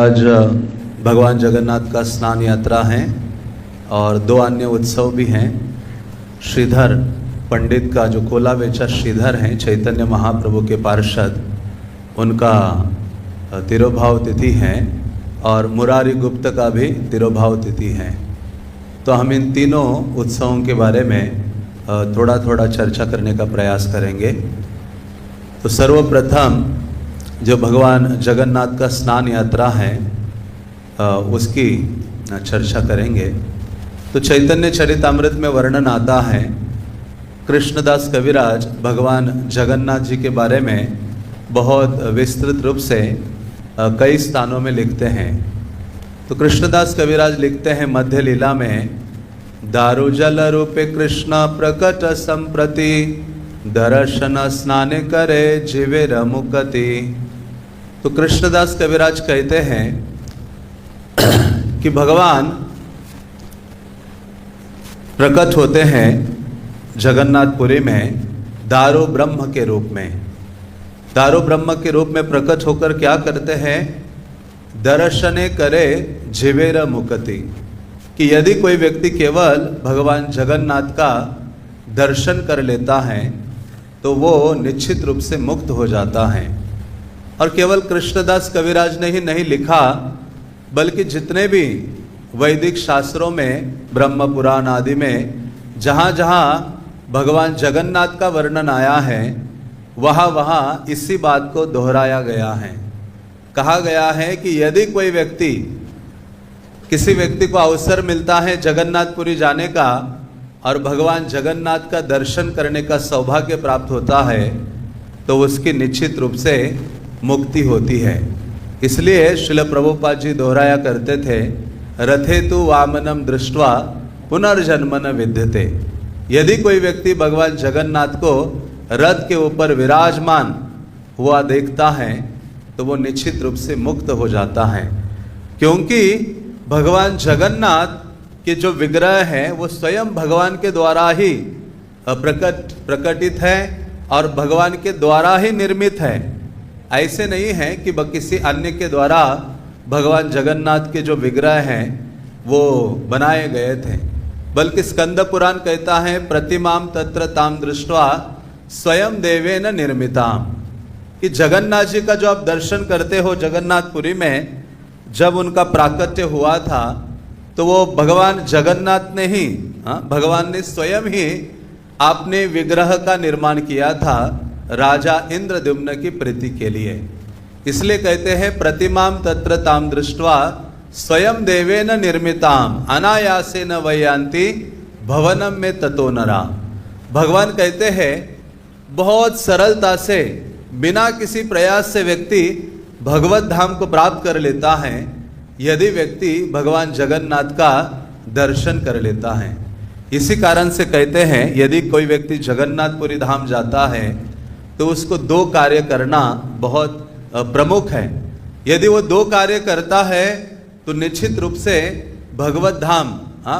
आज भगवान जगन्नाथ का स्नान यात्रा है और दो अन्य उत्सव भी हैं। श्रीधर पंडित का जो कोला बेचा श्रीधर हैं, चैतन्य महाप्रभु के पार्षद, उनका तिरोभाव तिथि है और मुरारी गुप्त का भी तिरोभाव तिथि है। तो हम इन तीनों उत्सवों के बारे में थोड़ा थोड़ा चर्चा करने का प्रयास करेंगे। तो सर्वप्रथम जो भगवान जगन्नाथ का स्नान यात्रा है उसकी चर्चा करेंगे। तो चैतन्य चरितामृत में वर्णन आता है, कृष्णदास कविराज भगवान जगन्नाथ जी के बारे में बहुत विस्तृत रूप से कई स्थानों में लिखते हैं। तो कृष्णदास कविराज लिखते हैं मध्य लीला में, दारु जल रूपे कृष्ण प्रकट संप्रति दर्शन स्नान करे जीवे रमुकति। तो कृष्णदास कविराज कहते हैं कि भगवान प्रकट होते हैं जगन्नाथपुरी में दारो ब्रह्म के रूप में। दारो ब्रह्म के रूप में प्रकट होकर क्या करते हैं? दर्शने करे जीवेर मुक्ति, कि यदि कोई व्यक्ति केवल भगवान जगन्नाथ का दर्शन कर लेता है तो वो निश्चित रूप से मुक्त हो जाता है। और केवल कृष्णदास कविराज ने ही नहीं लिखा, बल्कि जितने भी वैदिक शास्त्रों में, ब्रह्म पुराण आदि में जहाँ जहाँ भगवान जगन्नाथ का वर्णन आया है वहाँ वहाँ इसी बात को दोहराया गया है। कहा गया है कि यदि कोई व्यक्ति, किसी व्यक्ति को अवसर मिलता है जगन्नाथपुरी जाने का और भगवान जगन्नाथ का दर्शन करने का सौभाग्य प्राप्त होता है तो उसकी निश्चित रूप से मुक्ति होती है। इसलिए श्रील प्रभुपाद जी दोहराया करते थे, रथे तु वामनम दृष्ट्वा पुनर्जन्म न विद्यते। यदि कोई व्यक्ति भगवान जगन्नाथ को रथ के ऊपर विराजमान हुआ देखता है तो वो निश्चित रूप से मुक्त हो जाता है, क्योंकि भगवान जगन्नाथ के जो विग्रह है वो स्वयं भगवान के द्वारा ही प्रकटित है और भगवान के द्वारा ही निर्मित है। ऐसे नहीं है कि किसी अन्य के द्वारा भगवान जगन्नाथ के जो विग्रह हैं वो बनाए गए थे, बल्कि स्कंद पुराण कहता है, प्रतिमाम तत्र ताम दृष्ट्वा स्वयं देवेन निर्मिताम, कि जगन्नाथ जी का जो आप दर्शन करते हो जगन्नाथपुरी में, जब उनका प्राकट्य हुआ था तो वो भगवान जगन्नाथ ने ही, भगवान ने स्वयं ही आपने विग्रह का निर्माण किया था राजा इंद्रद्युम्न की प्रीति के लिए। इसलिए कहते हैं, प्रतिमाम तत्र ताम दृष्ट्वा स्वयं देवेन निर्मिताम अनायासेन वैयांति भवनम में ततो नरा। भगवान कहते हैं बहुत सरलता से, बिना किसी प्रयास से व्यक्ति भगवत धाम को प्राप्त कर लेता है यदि व्यक्ति भगवान जगन्नाथ का दर्शन कर लेता है। इसी कारण से कहते हैं, यदि कोई व्यक्ति जगन्नाथपुरी धाम जाता है तो उसको दो कार्य करना बहुत प्रमुख है। यदि वो दो कार्य करता है तो निश्चित रूप से भगवत धाम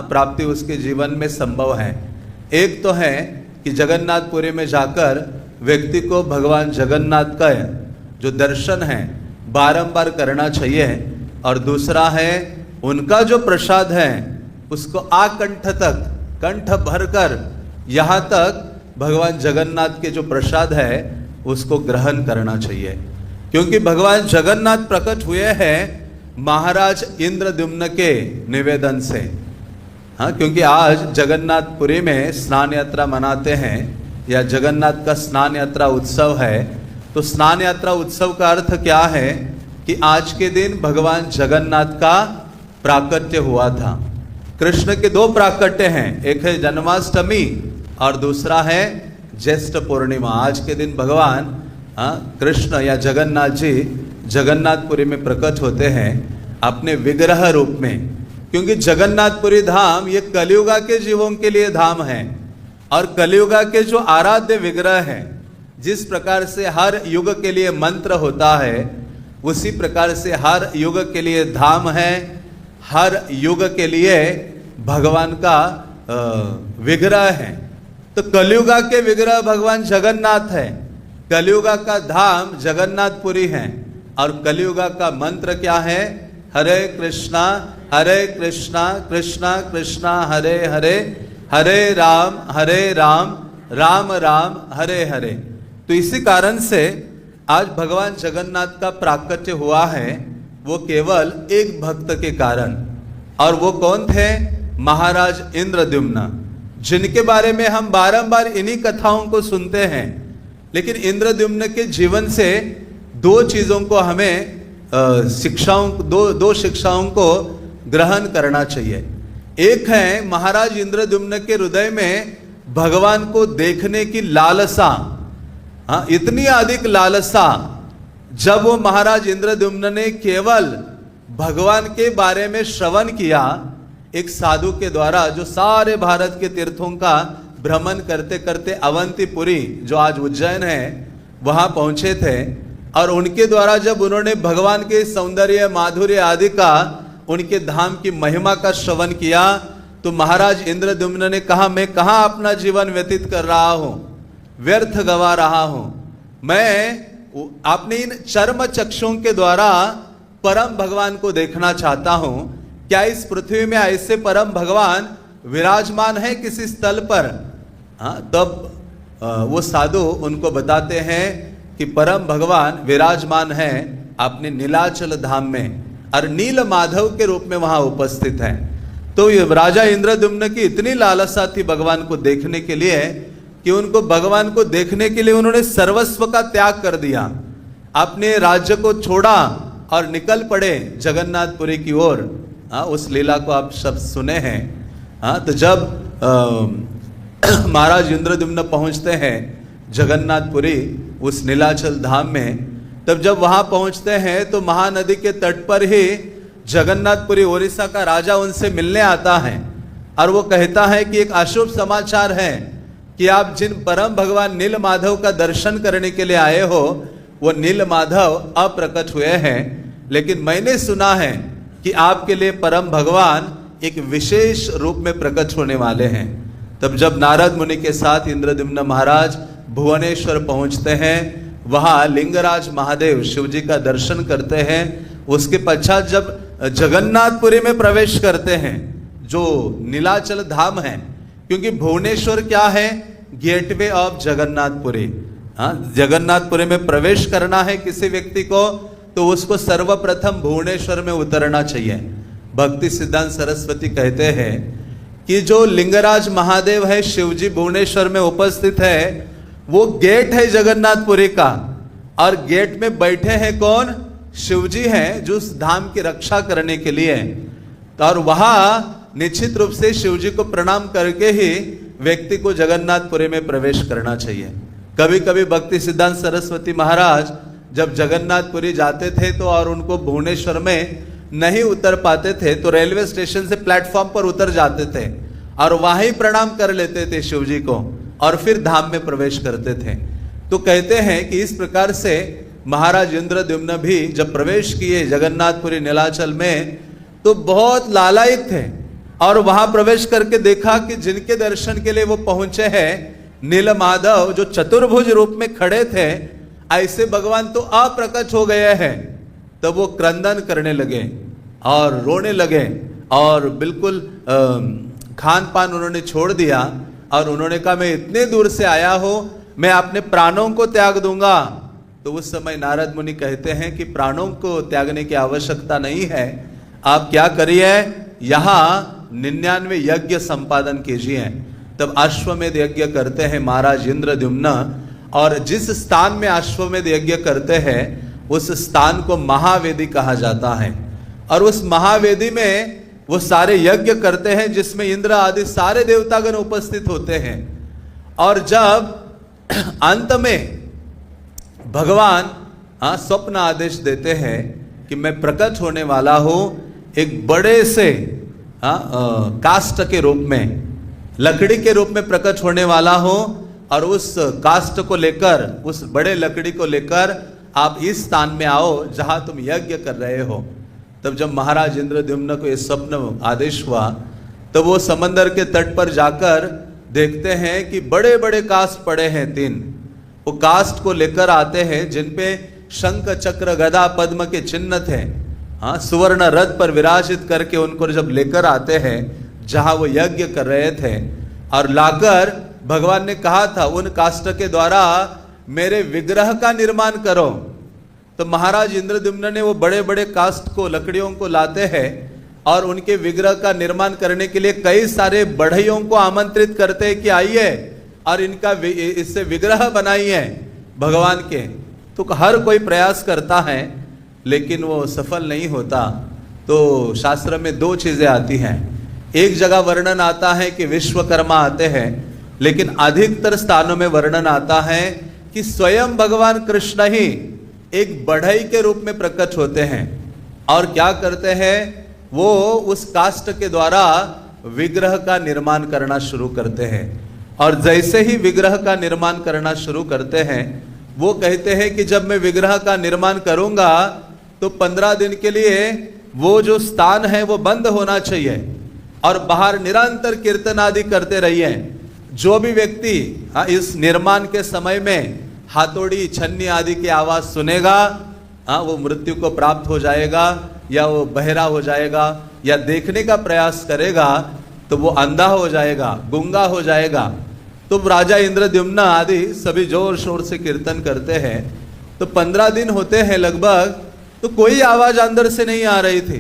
प्राप्ति उसके जीवन में संभव है। एक तो है कि जगन्नाथपुरी में जाकर व्यक्ति को भगवान जगन्नाथ का जो दर्शन है बारंबार करना चाहिए, और दूसरा है उनका जो प्रसाद है उसको आकंठ तक, कंठ भरकर यहाँ तक भगवान जगन्नाथ के जो प्रसाद है उसको ग्रहण करना चाहिए। क्योंकि भगवान जगन्नाथ प्रकट हुए हैं महाराज इंद्रद्युम्न के निवेदन से। क्योंकि आज जगन्नाथपुरी में स्नान यात्रा मनाते हैं या जगन्नाथ का स्नान यात्रा उत्सव है। तो स्नान यात्रा उत्सव का अर्थ क्या है कि आज के दिन भगवान जगन्नाथ का प्राकट्य हुआ था। कृष्ण के दो प्राकट्य हैं, एक है जन्माष्टमी और दूसरा है ज्येष्ठ पूर्णिमा। आज के दिन भगवान कृष्ण या जगन्नाथ जी जगन्नाथपुरी में प्रकट होते हैं अपने विग्रह रूप में। क्योंकि जगन्नाथपुरी धाम ये कलियुगा के जीवों के लिए धाम है, और कलियुगा के जो आराध्य विग्रह हैं, जिस प्रकार से हर युग के लिए मंत्र होता है उसी प्रकार से हर युग के लिए धाम है, हर युग के लिए भगवान का विग्रह है। तो कलियुगा के विग्रह भगवान जगन्नाथ है, कलियुगा का धाम जगन्नाथपुरी है, और कलियुगा का मंत्र क्या है? हरे कृष्णा कृष्णा कृष्णा हरे हरे, हरे राम राम राम हरे हरे। तो इसी कारण से आज भगवान जगन्नाथ का प्राकट्य हुआ है, वो केवल एक भक्त के कारण। और वो कौन थे? महाराज इंद्रद्युम्न, जिनके बारे में हम बारंबार इन्हीं कथाओं को सुनते हैं। लेकिन इंद्रद्युम्न के जीवन से दो चीजों को हमें दो शिक्षाओं को ग्रहण करना चाहिए। एक है, महाराज इंद्रद्युम्न के हृदय में भगवान को देखने की लालसा, इतनी अधिक लालसा, जब वो महाराज इंद्रद्युम्न ने केवल भगवान के बारे में श्रवण किया, एक साधु के द्वारा जो सारे भारत के तीर्थों का भ्रमण करते करते अवंतीपुरी, जो आज उज्जैन है, वहां पहुंचे थे। और उनके द्वारा जब उन्होंने भगवान के सौंदर्य माधुर्य आदि का, उनके धाम की महिमा का श्रवण किया, तो महाराज इंद्रद्युम्न ने कहा, मैं कहां अपना जीवन व्यतीत कर रहा हूं, व्यर्थ गवा रहा हूं। मैं अपने इन चर्म चक्षुओं के द्वारा परम भगवान को देखना चाहता हूं। क्या इस पृथ्वी में ऐसे परम भगवान विराजमान है किसी स्थल पर? तब वो साधु उनको बताते हैं कि परम भगवान विराजमान है अपने नीलाचल धाम में, और नील माधव के रूप में वहां उपस्थित है। तो ये राजा इंद्रद्युम्न की इतनी लालसा थी भगवान को देखने के लिए कि उनको भगवान को देखने के लिए उन्होंने सर्वस्व का त्याग कर दिया, अपने राज्य को छोड़ा और निकल पड़े जगन्नाथपुरी की ओर। उस लीला को आप सब सुने हैं। तो जब महाराज इंद्रद्युम्न पहुंचते हैं जगन्नाथपुरी, उस नीलाचल धाम में, तब जब वहां पहुंचते हैं तो महानदी के तट पर ही जगन्नाथपुरी ओडिशा का राजा उनसे मिलने आता है, और वो कहता है कि एक अशुभ समाचार है कि आप जिन परम भगवान नील माधव का दर्शन करने के लिए आए हो, वो नील माधव अप्रकट हुए हैं, लेकिन मैंने सुना है कि आपके लिए परम भगवान एक विशेष रूप में प्रकट होने वाले हैं। तब जब नारद मुनि के साथ इंद्रद्युम्न महाराज भुवनेश्वर पहुंचते हैं, वहां लिंगराज महादेव शिव जी का दर्शन करते हैं। उसके पश्चात जब जगन्नाथपुरी में प्रवेश करते हैं, जो नीलाचल धाम है, क्योंकि भुवनेश्वर क्या है? Gateway of Jagannathpuri. जगन्नाथपुरी में प्रवेश करना है किसी व्यक्ति को, तो उसको सर्वप्रथम भुवनेश्वर में उतरना चाहिए। भक्ति सिद्धांत सरस्वती कहते हैं कि जो लिंगराज महादेव है, शिवजी भुवनेश्वर में उपस्थित है, वो गेट है जगन्नाथपुरी का, और गेट में बैठे हैं कौन? शिवजी हैं, जो उस धाम की रक्षा करने के लिए। और वहां निश्चित रूप से शिवजी को प्रणाम करके ही व्यक्ति को जगन्नाथपुरी में प्रवेश करना चाहिए। कभी कभी भक्ति सिद्धांत सरस्वती महाराज जब जगन्नाथपुरी जाते थे तो और उनको भुवनेश्वर में नहीं उतर पाते थे, तो रेलवे स्टेशन से प्लेटफॉर्म पर उतर जाते थे और वहीं प्रणाम कर लेते थे शिव जी को, और फिर धाम में प्रवेश करते थे। तो कहते हैं कि इस प्रकार से महाराज इंद्रद्युम्न भी जब प्रवेश किए जगन्नाथपुरी नीलाचल में, तो बहुत लालायित थे, और वहां प्रवेश करके देखा कि जिनके दर्शन के लिए वो पहुंचे हैं, नील माधव जो चतुर्भुज रूप में खड़े थे, ऐसे भगवान तो अप्रकट हो गए हैं। तब वो क्रंदन करने लगे और रोने लगे, और बिल्कुल खान पान उन्होंने छोड़ दिया, और उन्होंने कहा, मैं इतने दूर से आया हूं, मैं अपने प्राणों को त्याग दूंगा। तो उस समय नारद मुनि कहते हैं कि प्राणों को त्यागने की आवश्यकता नहीं है, आप क्या करिए, यहां 99 यज्ञ संपादन कीजिए। तब अश्वमेध यज्ञ करते हैं महाराज इंद्रद्युम्न, और जिस स्थान में अश्वमेध यज्ञ करते हैं उस स्थान को महावेदी कहा जाता है। और उस महावेदी में वो सारे यज्ञ करते हैं जिसमें इंद्र आदि सारे देवतागण उपस्थित होते हैं। और जब अंत में भगवान स्वप्न आदेश देते हैं कि मैं प्रकट होने वाला हूं एक बड़े से काष्ठ के रूप में, लकड़ी के रूप में प्रकट होने वाला हूं, और उस काष्ठ को लेकर, उस बड़े लकड़ी को लेकर आप इस स्थान में आओ जहां तुम यज्ञ कर रहे हो। तब जब महाराज इंद्रद्युम्न को ये स्वप्न आदेश हुआ, तो वो समंदर के तट पर जाकर देखते हैं कि बड़े बड़े काष्ठ पड़े हैं 3। वो काष्ठ को लेकर आते हैं जिनपे शंख चक्र गदा पद्म के चिन्ह थे। हाँ, सुवर्ण रथ पर विराजित करके उनको जब लेकर आते हैं जहां वो यज्ञ कर रहे थे, और लाकर भगवान ने कहा था उन काष्ठ के द्वारा मेरे विग्रह का निर्माण करो। तो महाराज इंद्रद्युम्न ने वो बड़े बड़े काष्ठ को, लकड़ियों को लाते हैं और उनके विग्रह का निर्माण करने के लिए कई सारे बढ़इयों को आमंत्रित करते हैं कि आइए और इनका इससे विग्रह बनाइए भगवान के। तो हर कोई प्रयास करता है लेकिन वो सफल नहीं होता। तो शास्त्र में दो चीजें आती हैं। एक जगह वर्णन आता है कि विश्वकर्मा आते हैं, लेकिन अधिकतर स्थानों में वर्णन आता है कि स्वयं भगवान कृष्ण ही एक बढ़ई के रूप में प्रकट होते हैं और क्या करते हैं, वो उस काष्ठ के द्वारा विग्रह का निर्माण करना शुरू करते हैं। और जैसे ही विग्रह का निर्माण करना शुरू करते हैं, वो कहते हैं कि जब मैं विग्रह का निर्माण करूंगा तो 15 दिन के लिए वो जो स्थान है वो बंद होना चाहिए और बाहर निरंतर कीर्तन आदि करते रहिए। जो भी व्यक्ति इस निर्माण के समय में हाथोड़ी छन्नी आदि की आवाज सुनेगा, वो मृत्यु को प्राप्त हो जाएगा, या वो बहरा हो जाएगा, या देखने का प्रयास करेगा तो वो अंधा हो जाएगा, गूंगा हो जाएगा। तो राजा इंद्रद्युम्न आदि सभी जोर शोर से कीर्तन करते हैं। तो 15 दिन होते हैं लगभग, तो कोई आवाज अंदर से नहीं आ रही थी।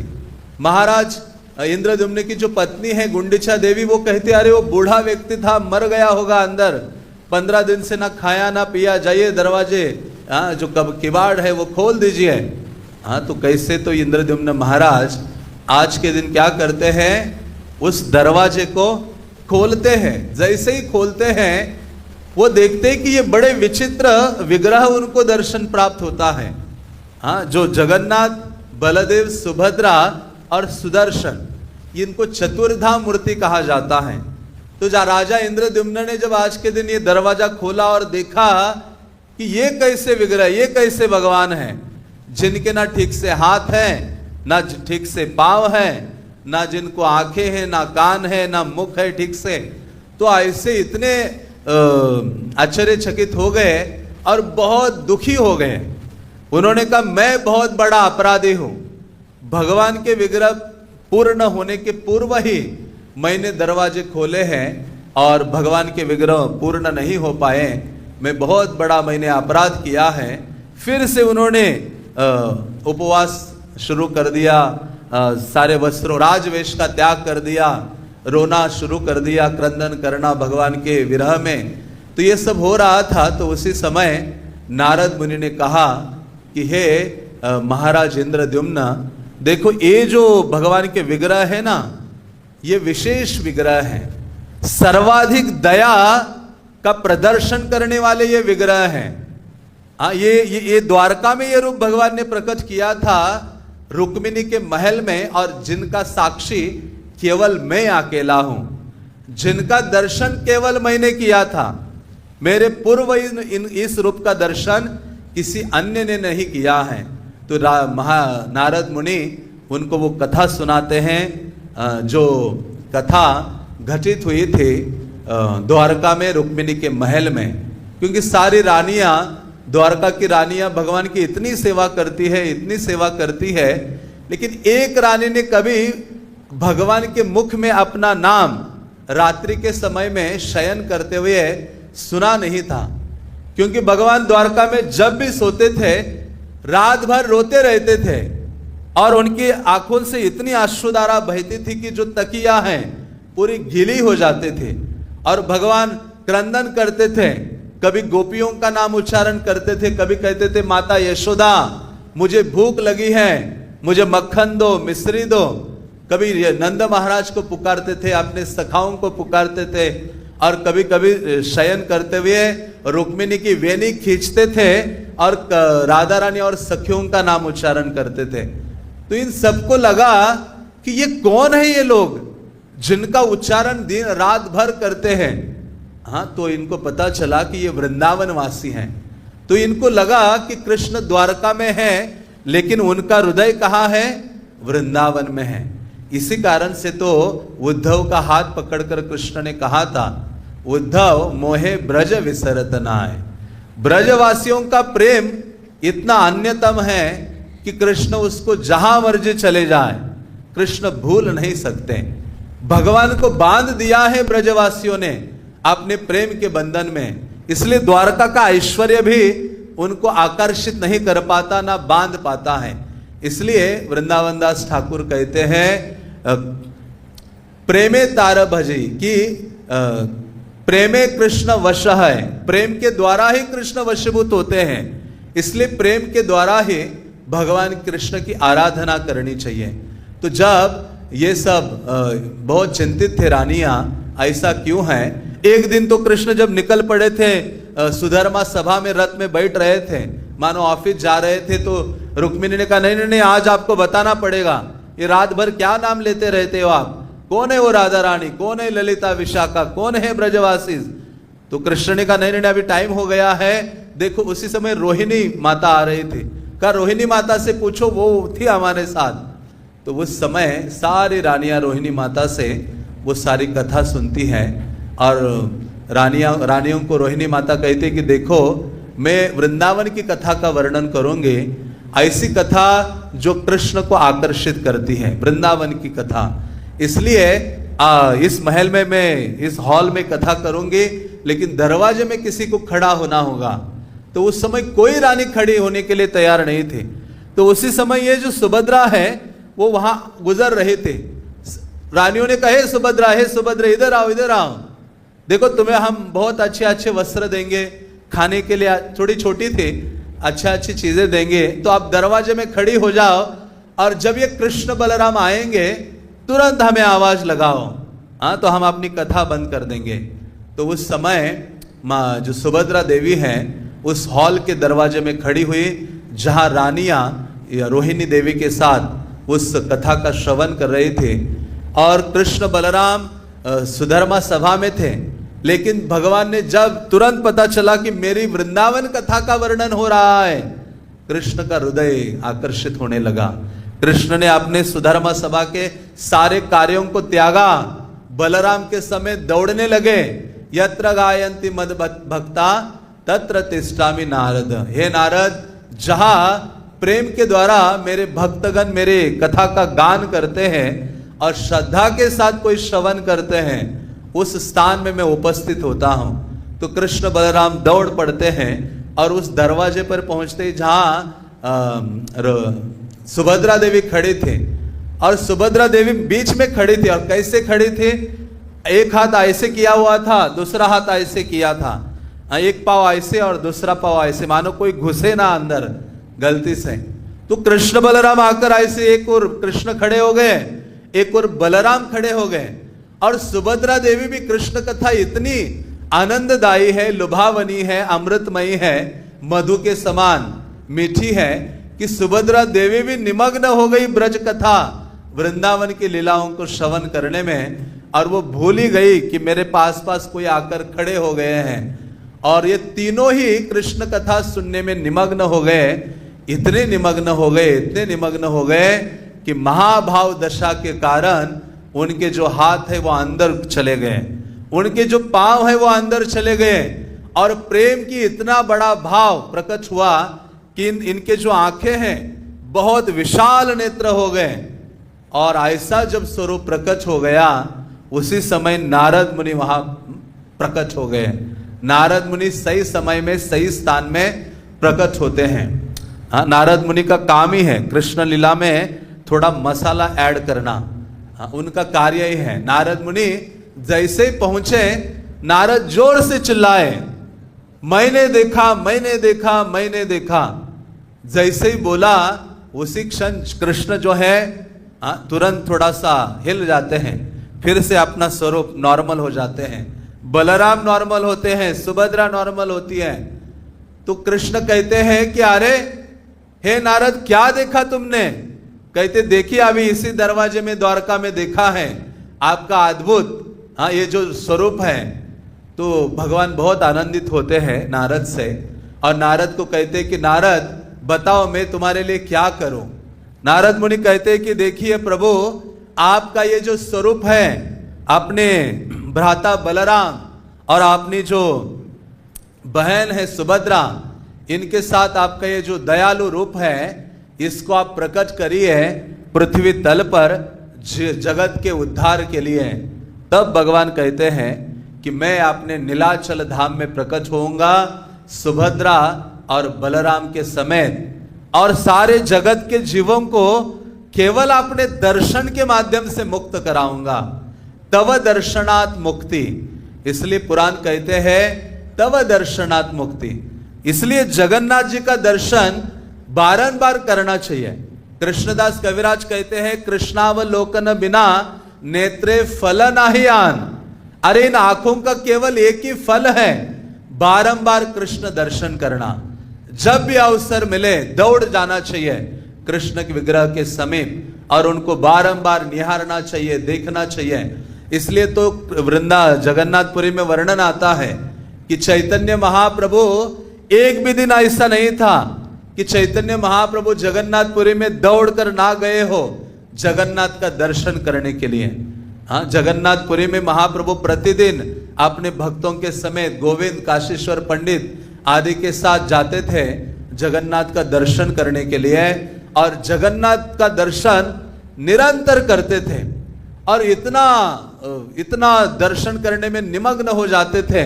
महाराज इंद्रद्युम्न की जो पत्नी है गुंडिचा देवी, वो कहती अरे वो बूढ़ा व्यक्ति था, मर गया होगा अंदर, 15 दिन से ना खाया ना पिया, जाइए दरवाजे जो कब किवाड़ है वो खोल दीजिए। तो कैसे, तो इंद्रद्युम्न महाराज आज के दिन क्या करते हैं, उस दरवाजे को खोलते हैं। जैसे ही खोलते हैं वो देखते हैं कि ये बड़े विचित्र विग्रह उनको दर्शन प्राप्त होता है। जो जगन्नाथ, बलदेव, सुभद्रा और सुदर्शन, इनको चतुर्धा मूर्ति कहा जाता है। तो राजा इंद्रद्युम्न ने जब आज के दिन ये दरवाजा खोला और देखा कि ये कैसे विग्रह, ये कैसे भगवान हैं, जिनके ना ठीक से हाथ है, ना ठीक से पांव है, ना जिनको आंखें हैं, ना कान है, ना मुख है ठीक से। तो ऐसे इतने आश्चर्यचकित हो गए और बहुत दुखी हो गए। उन्होंने कहा मैं बहुत बड़ा अपराधी हूं, भगवान के विग्रह पूर्ण होने के पूर्व ही मैंने दरवाजे खोले हैं और भगवान के विग्रह पूर्ण नहीं हो पाए, मैं बहुत बड़ा मैंने अपराध किया है। फिर से उन्होंने उपवास शुरू कर दिया, सारे वस्त्रों राजवेश का त्याग कर दिया, रोना शुरू कर दिया, क्रंदन करना भगवान के विरह में। तो ये सब हो रहा था। तो उसी समय नारद मुनि ने कहा कि हे महाराज इंद्रद्युम्न, देखो ये जो भगवान के विग्रह है ना, ये विशेष विग्रह है, सर्वाधिक दया का प्रदर्शन करने वाले ये विग्रह हैं। ये द्वारका में ये रूप भगवान ने प्रकट किया था रुक्मिणी के महल में, और जिनका साक्षी केवल मैं अकेला हूं, जिनका दर्शन केवल मैंने किया था। मेरे पूर्व इस रूप का दर्शन किसी अन्य ने नहीं किया है। तो नारद मुनि उनको वो कथा सुनाते हैं, जो कथा घटित हुई थी द्वारका में रुक्मिणी के महल में। क्योंकि सारी रानियां, द्वारका की रानियां भगवान की इतनी सेवा करती है, इतनी सेवा करती है, लेकिन एक रानी ने कभी भगवान के मुख में अपना नाम रात्रि के समय में शयन करते हुए सुना नहीं था। क्योंकि भगवान द्वारका में जब भी सोते थे रात भर रोते रहते थे और उनकी आंखों से इतनी अश्रुधारा बहती थी कि जो तकिया है पूरी गीली हो जाते थे। और भगवान क्रंदन करते थे, कभी गोपियों का नाम उच्चारण करते थे, कभी कहते थे माता यशोदा मुझे भूख लगी है, मुझे मक्खन दो, मिश्री दो। कभी नंद महाराज को पुकारते थे, अपने सखाओं को पुकारते थे, और कभी कभी शयन करते हुए रुक्मिणी की वेणी खींचते थे और राधा रानी और सखियों का नाम उच्चारण करते थे। तो इन सबको लगा कि ये कौन है, ये लोग जिनका उच्चारण दिन रात भर करते हैं। तो इनको पता चला कि ये वृंदावन वासी हैं। तो इनको लगा कि कृष्ण द्वारका में है, लेकिन उनका हृदय कहाँ है, वृंदावन में है। इसी कारण से तो उद्धव का हाथ पकड़कर कृष्ण ने कहा था, उद्धव मोहे ब्रज विसरत नाय। ब्रजवासियों का प्रेम इतना अन्यतम है कि कृष्ण उसको जहां मर्जी चले जाए, कृष्ण भूल नहीं सकते। भगवान को बांध दिया है ब्रजवासियों ने अपने प्रेम के बंधन में, इसलिए द्वारका का ऐश्वर्य भी उनको आकर्षित नहीं कर पाता, ना बांध पाता है। इसलिए वृंदावन दास ठाकुर कहते हैं प्रेमे तार भजी कि प्रेमे कृष्ण वश है, प्रेम के द्वारा ही कृष्ण वशीभूत होते हैं। इसलिए प्रेम के द्वारा ही भगवान कृष्ण की आराधना करनी चाहिए। तो जब ये सब बहुत चिंतित थे रानियां, ऐसा क्यों है। एक दिन तो कृष्ण जब निकल पड़े थे सुधर्मा सभा में, रथ में बैठ रहे थे, मानो ऑफिस जा रहे थे, तो रुक्मिणी ने कहा नहीं नहीं नहीं, आज आपको बताना पड़ेगा, ये रात भर क्या नाम लेते रहते हो आप, कौन है वो राधा रानी, कौन है ललिता विशाखा, कौन है ब्रजवासी। तो कृष्ण ने कहा नहीं नहीं अभी टाइम हो गया है। देखो उसी समय रोहिणी माता आ रही थी, कहा रोहिणी माता से पूछो, वो थी हमारे साथ। तो उस समय सारी रानियां रोहिणी माता से वो सारी कथा सुनती हैं, और रानियों को रोहिणी माता कहती कि देखो मैं वृंदावन की कथा का वर्णन करूंगी, ऐसी कथा जो कृष्ण को आकर्षित करती है, वृंदावन की कथा। इसलिए इस महल में मैं इस हॉल में कथा करूंगी, लेकिन दरवाजे में किसी को खड़ा होना होगा। तो उस समय कोई रानी खड़ी होने के लिए तैयार नहीं थी। तो उसी समय ये जो सुभद्रा है वो वहां गुजर रहे थे। रानियों ने कहे सुभद्रा, हे सुभद्रा इधर आओ, इधर आओ, देखो तुम्हें हम बहुत अच्छे अच्छे वस्त्र देंगे, खाने के लिए, थोड़ी छोटी थी, अच्छा अच्छी चीजें देंगे, तो आप दरवाजे में खड़ी हो जाओ, और जब ये कृष्ण बलराम आएंगे तुरंत हमें आवाज लगाओ, हाँ तो हम अपनी कथा बंद कर देंगे। तो उस समय माँ जो सुभद्रा देवी है उस हॉल के दरवाजे में खड़ी हुई, जहां रानियां रोहिणी देवी के साथ उस कथा का श्रवण कर रहे थे, और कृष्ण बलराम सुधर्मा सभा में थे। लेकिन भगवान ने जब तुरंत पता चला कि मेरी वृंदावन कथा का वर्णन हो रहा है, कृष्ण का हृदय आकर्षित होने लगा। कृष्ण ने अपने सुधर्मा सभा के सारे कार्यों को त्यागा, बलराम के समय दौड़ने लगे। यत्र गायन्ति मद भक्ता तत्र तिष्ठामि नारद, हे नारद जहां प्रेम के द्वारा मेरे भक्तगण मेरे कथा का गान करते हैं और श्रद्धा के साथ कोई श्रवण करते हैं, उस स्थान में मैं उपस्थित होता हूं। तो कृष्ण बलराम दौड़ पड़ते हैं और उस दरवाजे पर पहुंचते ही जहां सुभद्रा देवी खड़ी थे, और सुभद्रा देवी बीच में खड़ी थी। और कैसे खड़ी थी, एक हाथ ऐसे किया हुआ था, दूसरा हाथ ऐसे किया था, एक पाव ऐसे और दूसरा पाव ऐसे, मानो कोई घुसे ना अंदर गलती से। तो कृष्ण बलराम आकर ऐसे, एक और कृष्ण खड़े हो गए, एक और बलराम खड़े हो गए, और सुभद्रा देवी भी कृष्ण कथा इतनी आनंददायी है, लुभावनी है, अमृतमयी है, मधु के समान मीठी है कि सुभद्रा देवी भी निमग्न हो गई ब्रज कथा, वृंदावन की लीलाओं को श्रवण करने में, और वो भूल ही गई कि मेरे पास पास कोई आकर खड़े हो गए हैं। और ये तीनों ही कृष्ण कथा सुनने में निमग्न हो गए, इतने निमग्न हो गए, इतने निमग्न हो गए कि महाभाव दशा के कारण उनके जो हाथ है वो अंदर चले गए, उनके जो पांव है वो अंदर चले गए, और प्रेम की इतना बड़ा भाव प्रकट हुआ कि इनके जो आंखें हैं बहुत विशाल नेत्र हो गए। और ऐसा जब स्वरूप प्रकट हो गया, उसी समय नारद मुनि वहां प्रकट हो गए। नारद मुनि सही समय में सही स्थान में प्रकट होते हैं। हाँ, नारद मुनि का काम ही है कृष्ण लीला में थोड़ा मसाला ऐड करना, हाँ, उनका कार्य ही है। नारद मुनि जैसे ही पहुंचे, नारद जोर से चिल्लाए, मैंने देखा, मैंने देखा, मैंने देखा। जैसे ही बोला उसी क्षण कृष्ण जो है तुरंत थोड़ा सा हिल जाते हैं, फिर से अपना स्वरूप नॉर्मल हो जाते हैं। बलराम नॉर्मल होते हैं, सुभद्रा नॉर्मल होती है। तो कृष्ण कहते हैं कि अरे हे नारद क्या देखा तुमने? कहते देखिए अभी इसी दरवाजे में द्वारका में देखा है आपका अद्भुत, हाँ ये जो स्वरूप है। तो भगवान बहुत आनंदित होते हैं नारद से, और नारद को कहते हैं कि नारद बताओ मैं तुम्हारे लिए क्या करूं। नारद मुनि कहते हैं कि देखिए प्रभु, आपका ये जो स्वरूप है, अपने भ्राता बलराम और अपनी जो बहन है सुभद्रा, इनके साथ आपका ये जो दयालु रूप है, इसको आप प्रकट करिए पृथ्वी तल पर जगत के उद्धार के लिए। तब भगवान कहते हैं कि मैं अपने नीलाचल धाम में प्रकट होऊंगा सुभद्रा और बलराम के समेत, और सारे जगत के जीवों को केवल अपने दर्शन के माध्यम से मुक्त कराऊंगा। तव दर्शनात् मुक्ति, इसलिए पुराण कहते हैं तव दर्शनात् मुक्ति। इसलिए जगन्नाथ जी का दर्शन बारंबार करना चाहिए। कृष्णदास कविराज कहते हैं कृष्णावलोकन बिना नेत्रे फल नाही आन। अरे इन आंखों का केवल एक ही फल है, बारंबार कृष्ण दर्शन करना। जब भी अवसर मिले दौड़ जाना चाहिए कृष्ण के विग्रह के समीप और उनको बारंबार निहारना चाहिए, देखना चाहिए। इसलिए तो जगन्नाथपुरी में वर्णन आता है कि चैतन्य महाप्रभु, एक भी दिन ऐसा नहीं था कि चैतन्य महाप्रभु जगन्नाथपुरी में दौड़कर ना गए हो जगन्नाथ का दर्शन करने के लिए। हाँ, जगन्नाथपुरी में महाप्रभु प्रतिदिन अपने भक्तों के समेत गोविंद, काशीश्वर पंडित आदि के साथ जाते थे जगन्नाथ का दर्शन करने के लिए, और जगन्नाथ का दर्शन निरंतर करते थे और इतना दर्शन करने में निमग्न हो जाते थे।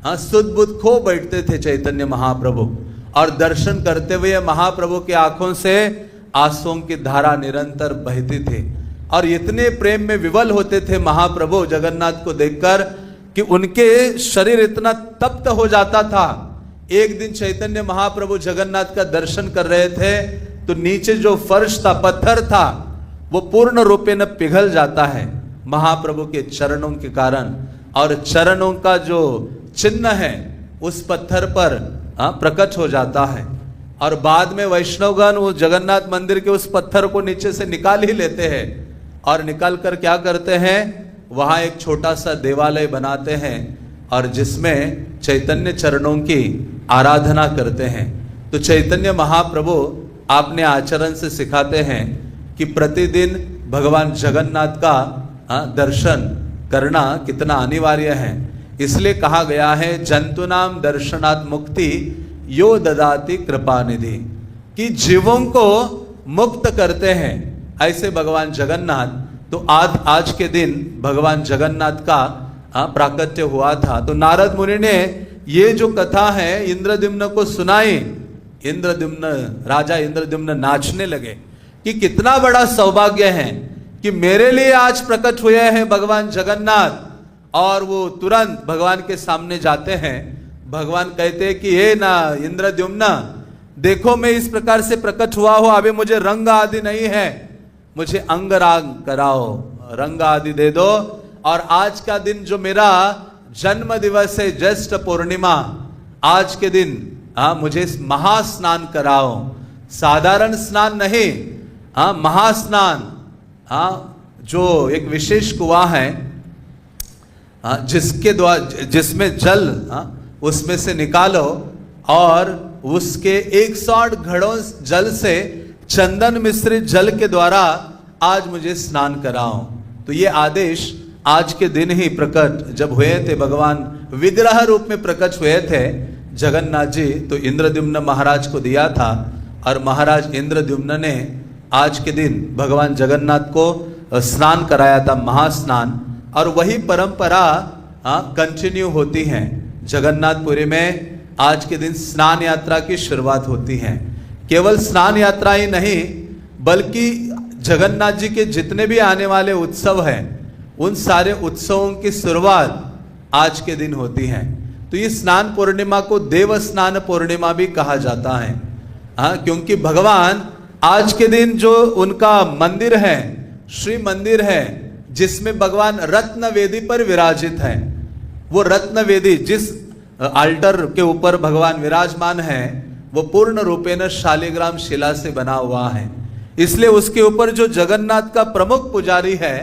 हाँ, सुध बुध खो बैठते थे चैतन्य महाप्रभु, और दर्शन करते हुए महाप्रभु की आंखों से आंसुओं की धारा निरंतर बहती थी, और इतने प्रेम में विवल होते थे महाप्रभु जगन्नाथ को देखकर कि उनके शरीर इतना तप्त हो जाता था। एक दिन चैतन्य महाप्रभु जगन्नाथ का दर्शन कर रहे थे तो नीचे जो फर्श था, पत्थर था, वो पूर्ण रूपे न पिघल जाता है महाप्रभु के चरणों के कारण, और चरणों का जो चिन्ह है उस पत्थर पर प्रकट हो जाता है। और बाद में वैष्णवगण वो जगन्नाथ मंदिर के उस पत्थर को नीचे से निकाल ही लेते हैं, और निकाल कर क्या करते हैं, वहां एक छोटा सा देवालय बनाते हैं और जिसमें चैतन्य चरणों की आराधना करते हैं। तो चैतन्य महाप्रभु आपने आचरण से सिखाते हैं कि प्रतिदिन भगवान जगन्नाथ का दर्शन करना कितना अनिवार्य है। इसलिए कहा गया है जंतुनाम दर्शनात् मुक्ति यो ददाति कृपा निधि, कि जीवों को मुक्त करते हैं ऐसे भगवान जगन्नाथ। तो आज के दिन भगवान जगन्नाथ का प्राकट्य हुआ था। तो नारद मुनि ने ये जो कथा है इंद्रद्युम्न को सुनाई। राजा इंद्रद्युम्न नाचने लगे कि कितना बड़ा सौभाग्य है कि मेरे लिए आज प्रकट हुए हैं भगवान जगन्नाथ। और वो तुरंत भगवान के सामने जाते हैं। भगवान कहते हैं कि हे ना इंद्रद्युम्न, देखो मैं इस प्रकार से प्रकट हुआ हूं, अभी मुझे रंग आदि नहीं है, मुझे अंग राग कराओ, रंग आदि दे दो। और आज का दिन जो मेरा जन्म दिवस है, ज्येष्ठ पूर्णिमा, आज के दिन मुझे महास्नान कराओ। साधारण स्नान नहीं, महास्नान। जो एक विशेष कुआं है जिसमें जल उसमें से निकालो और उसके 108 घड़ों जल से चंदन मिश्रित जल के द्वारा आज मुझे स्नान कराओ। तो ये आदेश आज के दिन ही प्रकट जब हुए थे, भगवान विग्रह रूप में प्रकट हुए थे जगन्नाथ जी, तो इंद्रद्युम्न महाराज को दिया था। और महाराज इंद्रद्युम्न ने आज के दिन भगवान जगन्नाथ को स्नान कराया था, महास्नान। और वही परंपरा कंटिन्यू होती है जगन्नाथपुरी में। आज के दिन स्नान यात्रा की शुरुआत होती है। केवल स्नान यात्रा ही नहीं, बल्कि जगन्नाथ जी के जितने भी आने वाले उत्सव हैं, उन सारे उत्सवों की शुरुआत आज के दिन होती है। तो ये स्नान पूर्णिमा को देव स्नान पूर्णिमा भी कहा जाता है। क्योंकि भगवान आज के दिन जो उनका मंदिर है, श्री मंदिर है, जिसमें भगवान रत्न वेदी पर विराजित है, वो रत्न वेदी जिस अल्टर के ऊपर भगवान विराजमान है वो पूर्ण रूपेण शालिग्राम शिला से बना हुआ है। इसलिए उसके ऊपर जो जगन्नाथ का प्रमुख पुजारी है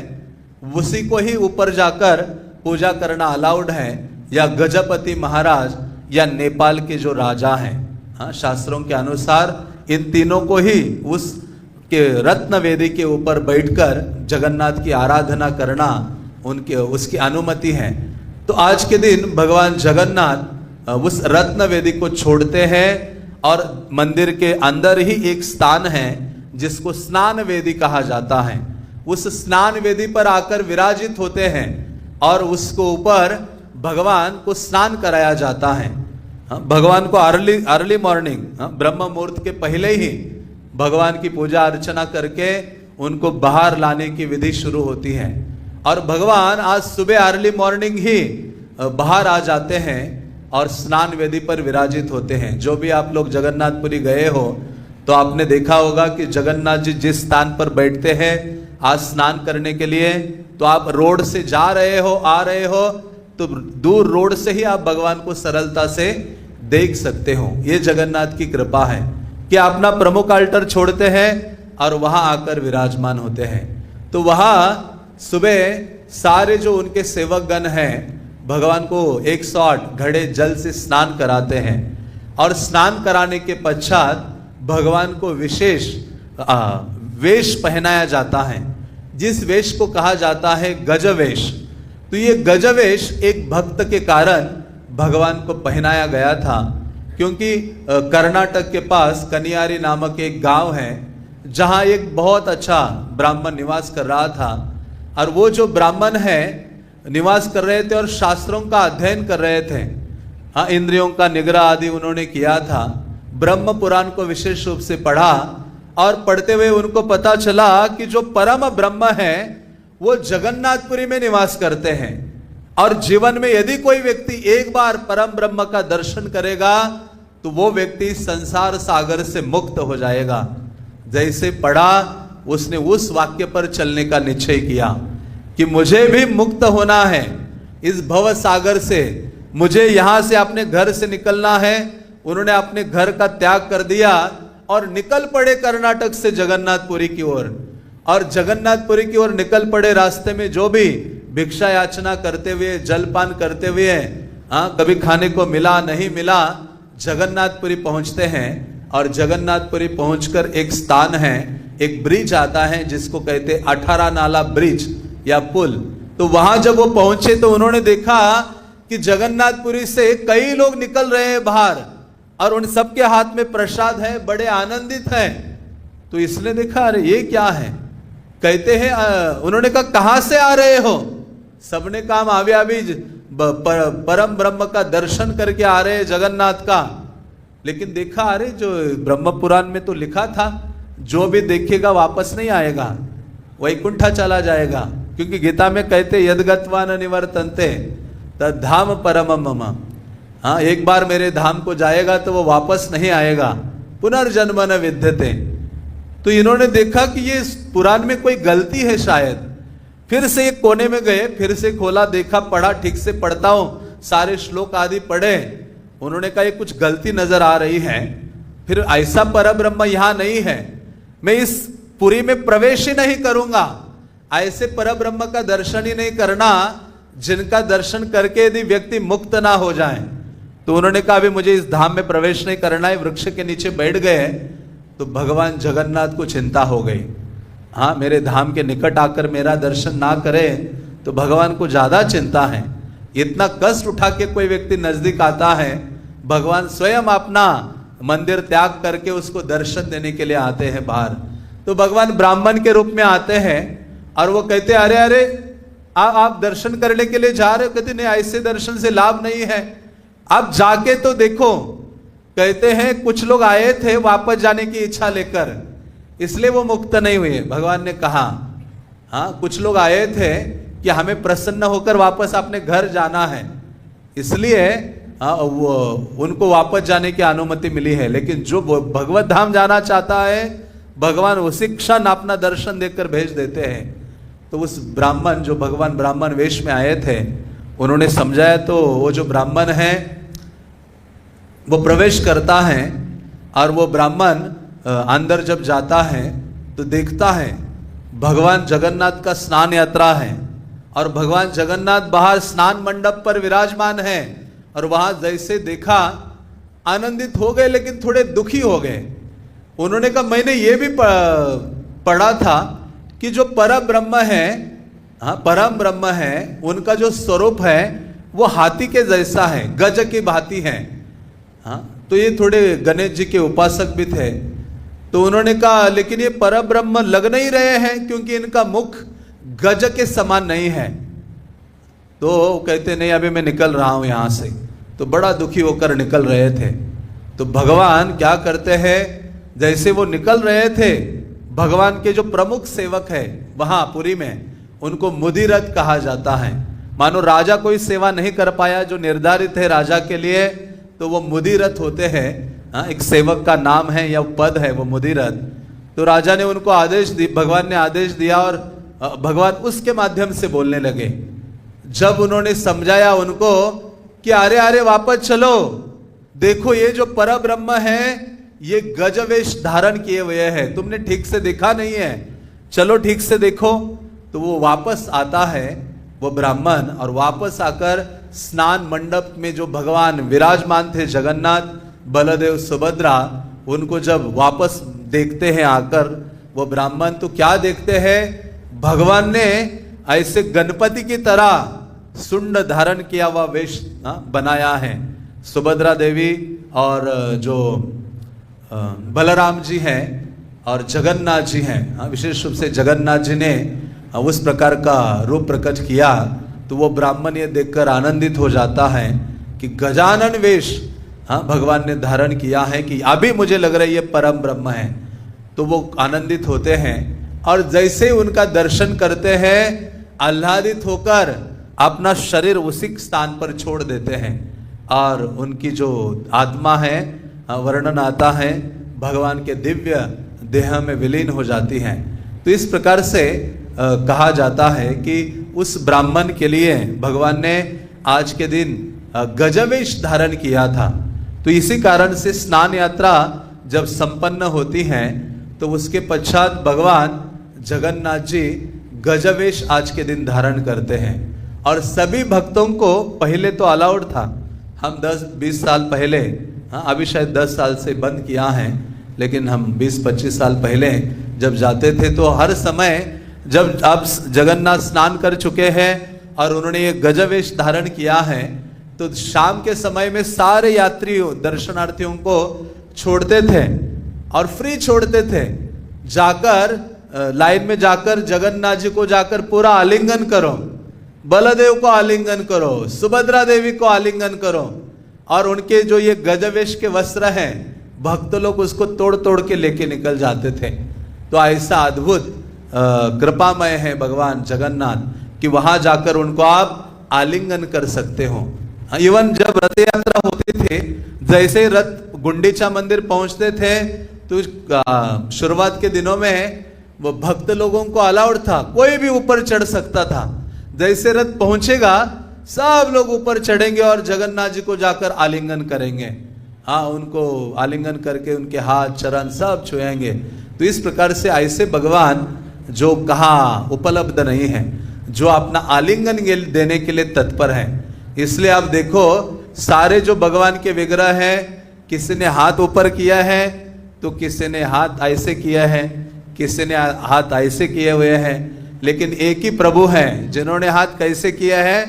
उसी को ही ऊपर जाकर पूजा करना अलाउड है, या गजपति महाराज या नेपाल के जो राजा हैं। शास्त्रों के अनुसार इन तीनों को ही उस के रत्न वेदी के ऊपर बैठकर जगन्नाथ की आराधना करना उसकी अनुमति है। तो आज के दिन भगवान जगन्नाथ उस रत्न वेदी को छोड़ते हैं और मंदिर के अंदर ही एक स्थान है जिसको स्नान वेदी कहा जाता है। उस स्नान वेदी पर आकर विराजित होते हैं और उसको ऊपर भगवान को स्नान कराया जाता है। भगवान को अर्ली मॉर्निंग ब्रह्म मुहूर्त के पहले ही भगवान की पूजा अर्चना करके उनको बाहर लाने की विधि शुरू होती है। और भगवान आज सुबह अर्ली मॉर्निंग ही बाहर आ जाते हैं और स्नान वेदी पर विराजित होते हैं। जो भी आप लोग जगन्नाथपुरी गए हो तो आपने देखा होगा कि जगन्नाथ जी जिस स्थान पर बैठते हैं आज स्नान करने के लिए, तो आप रोड से जा रहे हो आ रहे हो तो दूर रोड से ही आप भगवान को सरलता से देख सकते हो। ये जगन्नाथ की कृपा है कि अपना प्रमुख अल्टर छोड़ते हैं और वहां आकर विराजमान होते हैं। तो वहां सुबह सारे जो उनके सेवक गण हैं भगवान को 108 घड़े जल से स्नान कराते हैं और स्नान कराने के पश्चात भगवान को विशेष वेश पहनाया जाता है, जिस वेश को कहा जाता है गजवेश। तो ये गजवेश एक भक्त के कारण भगवान को पहनाया गया था, क्योंकि कर्नाटक के पास कनियारी नामक एक गांव है जहां एक बहुत अच्छा ब्राह्मण निवास कर रहा था। और वो जो ब्राह्मण है निवास कर रहे थे और शास्त्रों का अध्ययन कर रहे थे। हाँ, इंद्रियों का निग्रह आदि उन्होंने किया था। ब्रह्म पुराण को विशेष रूप से पढ़ा और पढ़ते हुए उनको पता चला कि जो परम ब्रह्म है वो जगन्नाथपुरी में निवास करते हैं। और जीवन में यदि कोई व्यक्ति एक बार परम ब्रह्म का दर्शन करेगा तो वो व्यक्ति संसार सागर से मुक्त हो जाएगा। जैसे पढ़ा उसने उस वाक्य पर चलने का निश्चय किया कि मुझे भी मुक्त होना है इस भव सागर से, मुझे यहां से अपने घर से निकलना है। उन्होंने अपने घर का त्याग कर दिया और निकल पड़े कर्नाटक से जगन्नाथपुरी की ओर। और जगन्नाथपुरी की ओर निकल पड़े। रास्ते में जो भी भिक्षा याचना करते हुए जलपान करते हुए कभी खाने को मिला नहीं मिला, जगन्नाथपुरी पहुंचते हैं। और जगन्नाथपुरी पहुंचकर एक स्थान है, एक ब्रिज आता है जिसको कहते 18 नाला ब्रिज या पुल। तो वहां जब वो पहुंचे तो उन्होंने देखा कि जगन्नाथपुरी से कई लोग निकल रहे हैं बाहर और उन सबके हाथ में प्रसाद है, बड़े आनंदित हैं। तो इसने देखा अरे ये क्या है, कहते हैं उन्होंने कहा कहां से आ रहे हो? सबने कहा हम अभी परम ब्रह्म का दर्शन करके आ रहे हैं जगन्नाथ का। लेकिन देखा अरे जो ब्रह्म पुराण में तो लिखा था जो भी देखेगा वापस नहीं आएगा, वैकुंठा चला जाएगा। क्योंकि गीता में कहते यद्गत्वा न निवर्तन्ते तद्धाम परम मम। हाँ, एक बार मेरे धाम को जाएगा तो वो वापस नहीं आएगा, पुनर्जन्म न विद्यते। तो इन्होंने देखा कि ये पुराण में कोई गलती है शायद। फिर से एक कोने में गए, फिर से खोला, देखा, पढ़ा, ठीक से पढ़ता हूं, सारे श्लोक आदि पढ़े। उन्होंने कहा ये कुछ गलती नजर आ रही है, फिर ऐसा परब्रह्म यहां नहीं है, मैं इस पुरी में प्रवेश ही नहीं करूंगा। ऐसे परब्रह्म का दर्शन ही नहीं करना जिनका दर्शन करके यदि व्यक्ति मुक्त ना हो जाए। तो उन्होंने कहा अभी मुझे इस धाम में प्रवेश नहीं करना है। वृक्ष के नीचे बैठ गए तो भगवान जगन्नाथ को चिंता हो गई। हाँ, मेरे धाम के निकट आकर मेरा दर्शन ना करे तो भगवान को ज्यादा चिंता है। इतना कष्ट उठा के कोई व्यक्ति नजदीक आता है, भगवान स्वयं अपना मंदिर त्याग करके उसको दर्शन देने के लिए आते हैं बाहर। तो भगवान ब्राह्मण के रूप में आते हैं और वो कहते अरे अरे आप दर्शन करने के लिए जा रहे हो? कहते नहीं, ऐसे दर्शन से लाभ नहीं है, आप जाके तो देखो। कहते हैं कुछ लोग आए थे वापस जाने की इच्छा लेकर, इसलिए वो मुक्त नहीं हुए। भगवान ने कहा हाँ, कुछ लोग आए थे कि हमें प्रसन्न होकर वापस अपने घर जाना है, इसलिए वो उनको वापस जाने की अनुमति मिली है। लेकिन जो भगवत धाम जाना चाहता है भगवान उसी क्षण अपना दर्शन देकर भेज देते हैं। तो उस ब्राह्मण जो भगवान ब्राह्मण वेश में आए थे उन्होंने समझाया, तो वो जो ब्राह्मण है वो प्रवेश करता है और वो ब्राह्मण अंदर जब जाता है तो देखता है भगवान जगन्नाथ का स्नान यात्रा है और भगवान जगन्नाथ बाहर स्नान मंडप पर विराजमान है। और वहां जैसे देखा आनंदित हो गए, लेकिन थोड़े दुखी हो गए। उन्होंने कहा मैंने ये भी पढ़ा था कि जो परम ब्रह्म है, हाँ परम ब्रह्म है, उनका जो स्वरूप है वो हाथी के जैसा है, गज की भांति है। हाँ, तो ये थोड़े गणेश जी के उपासक भी थे, तो उन्होंने कहा लेकिन ये परब्रह्म लग नहीं रहे हैं क्योंकि इनका मुख गज के समान नहीं है। तो कहते नहीं अभी मैं निकल रहा हूं यहां से। तो बड़ा दुखी होकर निकल रहे थे। तो भगवान क्या करते हैं, जैसे वो निकल रहे थे, भगवान के जो प्रमुख सेवक है वहां पुरी में, उनको मुदिरथ कहा जाता है। मानो राजा कोई सेवा नहीं कर पाया जो निर्धारित है राजा के लिए, तो वो मुदिरथ होते हैं। एक सेवक का नाम है या पद है वो मुदिरथ। तो राजा ने उनको आदेश दी, भगवान ने आदेश दिया और भगवान उसके माध्यम से बोलने लगे। जब उन्होंने समझाया उनको कि अरे अरे वापस चलो, देखो ये जो परब्रह्म है ये गजवेश धारण किए हुए है, तुमने ठीक से देखा नहीं है, चलो ठीक से देखो। तो वो वापस आता है वो ब्राह्मण, और वापस आकर स्नान मंडप में जो भगवान विराजमान थे जगन्नाथ, बलदेव, सुभद्रा, उनको जब वापस देखते हैं आकर वो ब्राह्मण, तो क्या देखते हैं, भगवान ने ऐसे गणपति की तरह सुंड धारण किया हुआ वेश बनाया है। सुभद्रा देवी और जो बलराम जी हैं और जगन्नाथ जी हैं, विशेष रूप से जगन्नाथ जी ने उस प्रकार का रूप प्रकट किया। तो वो ब्राह्मण ये देखकर आनंदित हो जाता है कि गजानन वेश भगवान ने धारण किया है, कि अभी मुझे लग रहा है ये परम ब्रह्म है। तो वो आनंदित होते हैं और जैसे ही उनका दर्शन करते हैं आह्लादित होकर अपना शरीर उसी स्थान पर छोड़ देते हैं और उनकी जो आत्मा है, वर्णन आता है, भगवान के दिव्य देह में विलीन हो जाती हैं। तो इस प्रकार से कहा जाता है कि उस ब्राह्मण के लिए भगवान ने आज के दिन गजवेश धारण किया था। तो इसी कारण से स्नान यात्रा जब संपन्न होती है तो उसके पश्चात भगवान जगन्नाथ जी गजवेश आज के दिन धारण करते हैं। और सभी भक्तों को पहले तो अलाउड था, हम 10-20 साल पहले, अभी शायद 10 साल से बंद किया है, लेकिन हम 20-25 साल पहले जब जाते थे तो हर समय जब आप जगन्नाथ स्नान कर चुके हैं और उन्होंने ये गजवेश धारण किया है, तो शाम के समय में सारे यात्रियों, दर्शनार्थियों को छोड़ते थे और फ्री छोड़ते थे। जाकर लाइन में जाकर जगन्नाथ जी को जाकर पूरा आलिंगन करो, बलदेव को आलिंगन करो, सुभद्रा देवी को आलिंगन करो। और उनके जो ये गजवेश के वस्त्र हैं, भक्त लोग उसको तोड़ तोड़ के लेके निकल जाते थे। तो ऐसा अद्भुत कृपामय है भगवान जगन्नाथ कि वहां जाकर उनको आप आलिंगन कर सकते हो। इवन जब रथ यात्रा होती थी, जैसे रथ गुंडीचा मंदिर पहुंचते थे, तो शुरुआत के दिनों में वो भक्त लोगों को अलाउड था, कोई भी ऊपर चढ़ सकता था। जैसे रथ पहुंचेगा सब लोग ऊपर चढ़ेंगे और जगन्नाथ जी को जाकर आलिंगन करेंगे। उनको आलिंगन करके उनके हाथ चरण सब छुएंगे। तो इस प्रकार से ऐसे भगवान जो कहाँ उपलब्ध नहीं है, जो अपना आलिंगन देने के लिए तत्पर है। इसलिए आप देखो सारे जो भगवान के विग्रह हैं, किसी ने हाथ ऊपर किया है तो किसी ने हाथ ऐसे किया है, किसी ने हाथ ऐसे किए हुए हैं, लेकिन एक ही प्रभु हैं जिन्होंने हाथ कैसे किया है,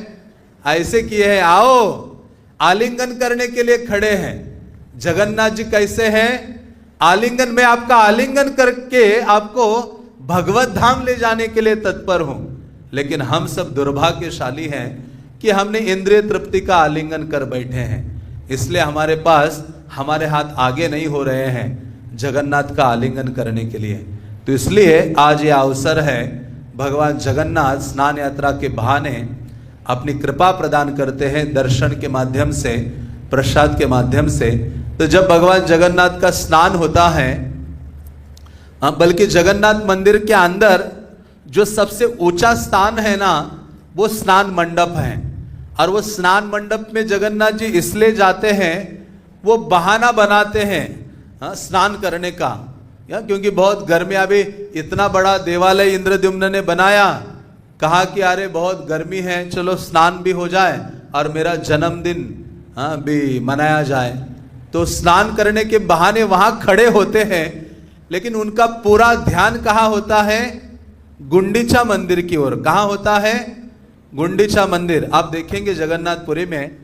ऐसे किए हैं। आओ आलिंगन करने के लिए खड़े हैं। जगन्नाथ जी कैसे हैं, आलिंगन में आपका आलिंगन करके आपको भगवत धाम ले जाने के लिए तत्पर हूं। लेकिन हम सब दुर्भाग्यशाली हैं कि हमने इंद्रिय तृप्ति का आलिंगन कर बैठे हैं, इसलिए हमारे पास हमारे हाथ आगे नहीं हो रहे हैं जगन्नाथ का आलिंगन करने के लिए। तो इसलिए आज ये अवसर है, भगवान जगन्नाथ स्नान यात्रा के बहाने अपनी कृपा प्रदान करते हैं दर्शन के माध्यम से, प्रसाद के माध्यम से। तो जब भगवान जगन्नाथ का स्नान होता है, बल्कि जगन्नाथ मंदिर के अंदर जो सबसे ऊंचा स्थान है ना, वो स्नान मंडप है। और वो स्नान मंडप में जगन्नाथ जी इसलिए जाते हैं, वो बहाना बनाते हैं स्नान करने का, क्योंकि बहुत गर्मी, अभी इतना बड़ा देवालय इंद्रद्युम्न ने बनाया, कहा कि अरे बहुत गर्मी है, चलो स्नान भी हो जाए और मेरा जन्मदिन भी मनाया जाए। तो स्नान करने के बहाने वहां खड़े होते हैं, लेकिन उनका पूरा ध्यान कहाँ होता है, गुंडीचा मंदिर की ओर। कहाँ होता है, गुंडीचा मंदिर। आप देखेंगे जगन्नाथपुरी में